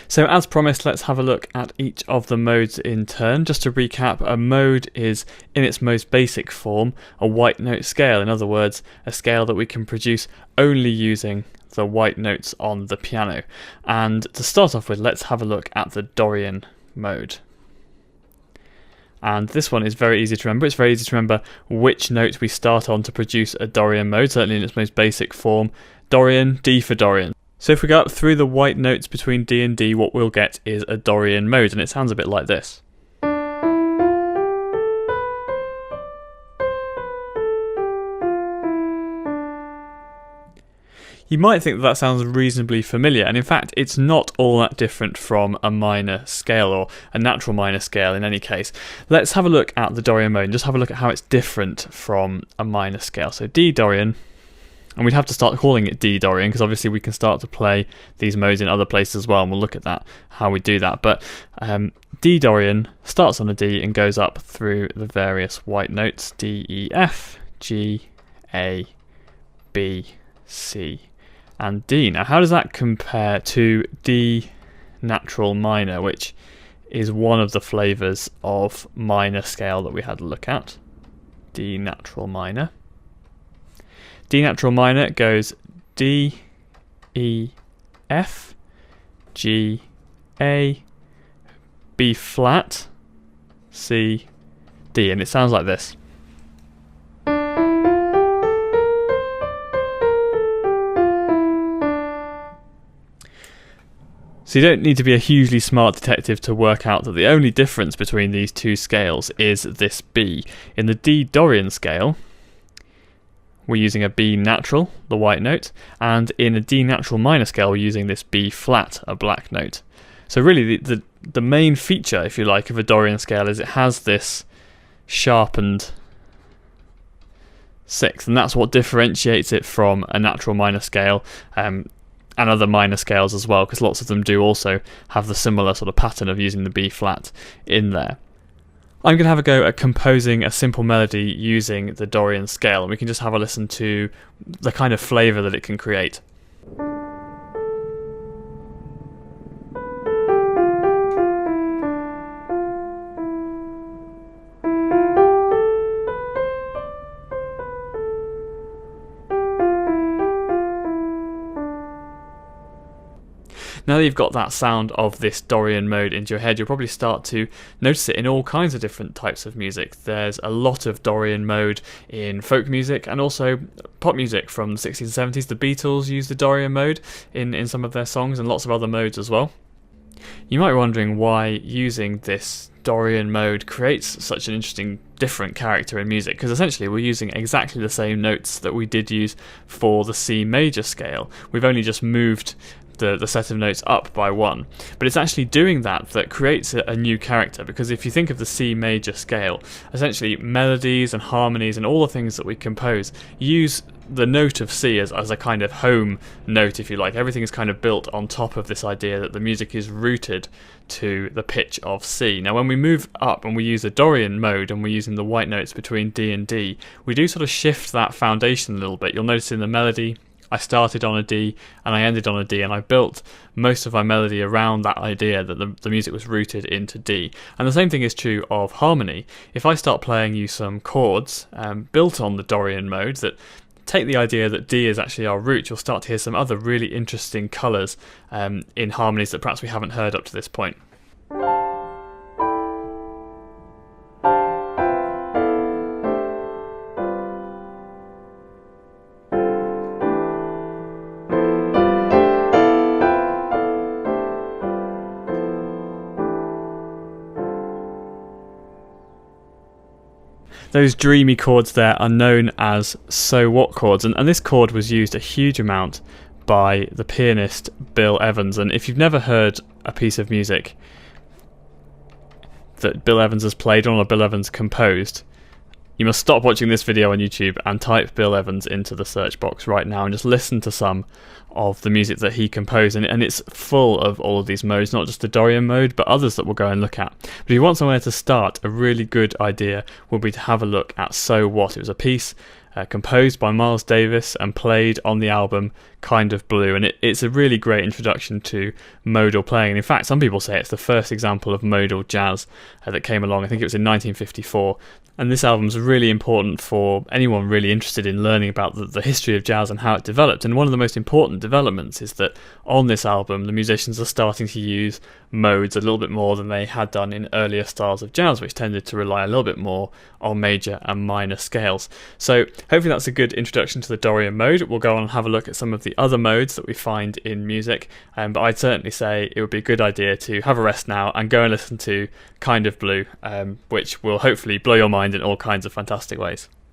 So as promised, let's have a look at each of the modes in turn. Just to recap, a mode is, in its most basic form, a white note scale. In other words, a scale that we can produce only using the white notes on the piano. And to start off with, let's have a look at the Dorian mode. And this one is very easy to remember. It's very easy to remember which note we start on to produce a Dorian mode, certainly in its most basic form. Dorian, D for Dorian. So if we go up through the white notes between D and D, what we'll get is a Dorian mode, and it sounds a bit like this. You might think that sounds reasonably familiar, and in fact it's not all that different from a minor scale, or a natural minor scale in any case. Let's have a look at the Dorian mode and just have a look at how it's different from a minor scale. So D Dorian, and we'd have to start calling it D Dorian because obviously we can start to play these modes in other places as well, and we'll look at that, how we do that. But D Dorian starts on a D and goes up through the various white notes: D, E, F, G, A, B, C, and D. Now how does that compare to D natural minor, which is one of the flavours of minor scale that we had a look at? D natural minor. D natural minor goes D, E, F, G, A, B flat, C, D, and it sounds like this. So you don't need to be a hugely smart detective to work out that the only difference between these two scales is this B. In the D Dorian scale, we're using a B natural, the white note, and in a D natural minor scale we're using this B flat, a black note. So really the main feature, if you like, of a Dorian scale is it has this sharpened sixth, and that's what differentiates it from a natural minor scale and other minor scales as well, because lots of them do also have the similar sort of pattern of using the B flat in there. I'm going to have a go at composing a simple melody using the Dorian scale, and we can just have a listen to the kind of flavour that it can create. Now that you've got that sound of this Dorian mode into your head, you'll probably start to notice it in all kinds of different types of music. There's a lot of Dorian mode in folk music and also pop music from the 60s and 70s. The Beatles used the Dorian mode in some of their songs, and lots of other modes as well. You might be wondering why using this Dorian mode creates such an interesting different character in music, because essentially we're using exactly the same notes that we did use for the C major scale. We've only just moved the set of notes up by one, but it's actually doing that creates a new character, because if you think of the C major scale, essentially melodies and harmonies and all the things that we compose use the note of C as a kind of home note, if you like. Everything is kind of built on top of this idea that the music is rooted to the pitch of C. Now when we move up and we use a Dorian mode and we're using the white notes between D and D, we do sort of shift that foundation a little bit. You'll notice in the melody I started on a D and I ended on a D, and I built most of my melody around that idea that the music was rooted into D. And the same thing is true of harmony. If I start playing you some chords built on the Dorian mode that take the idea that D is actually our root, you'll start to hear some other really interesting colours in harmonies that perhaps we haven't heard up to this point. Those dreamy chords there are known as so what chords, and this chord was used a huge amount by the pianist Bill Evans. And if you've never heard a piece of music that Bill Evans has played or Bill Evans composed, you must stop watching this video on YouTube and type Bill Evans into the search box right now and just listen to some of the music that he composed, and it's full of all of these modes, not just the Dorian mode but others that we'll go and look at. But if you want somewhere to start, a really good idea would be to have a look at So What. It was a piece composed by Miles Davis and played on the album Kind of Blue, and it's a really great introduction to modal playing. And in fact, some people say it's the first example of modal jazz that came along. I think it was in 1954. And this album's really important for anyone really interested in learning about the history of jazz and how it developed. And one of the most important developments is that on this album, the musicians are starting to use modes a little bit more than they had done in earlier styles of jazz, which tended to rely a little bit more on major and minor scales. So hopefully that's a good introduction to the Dorian mode. We'll go on and have a look at some of the other modes that we find in music, but I'd certainly say it would be a good idea to have a rest now and go and listen to Kind of Blue, which will hopefully blow your mind in all kinds of fantastic ways.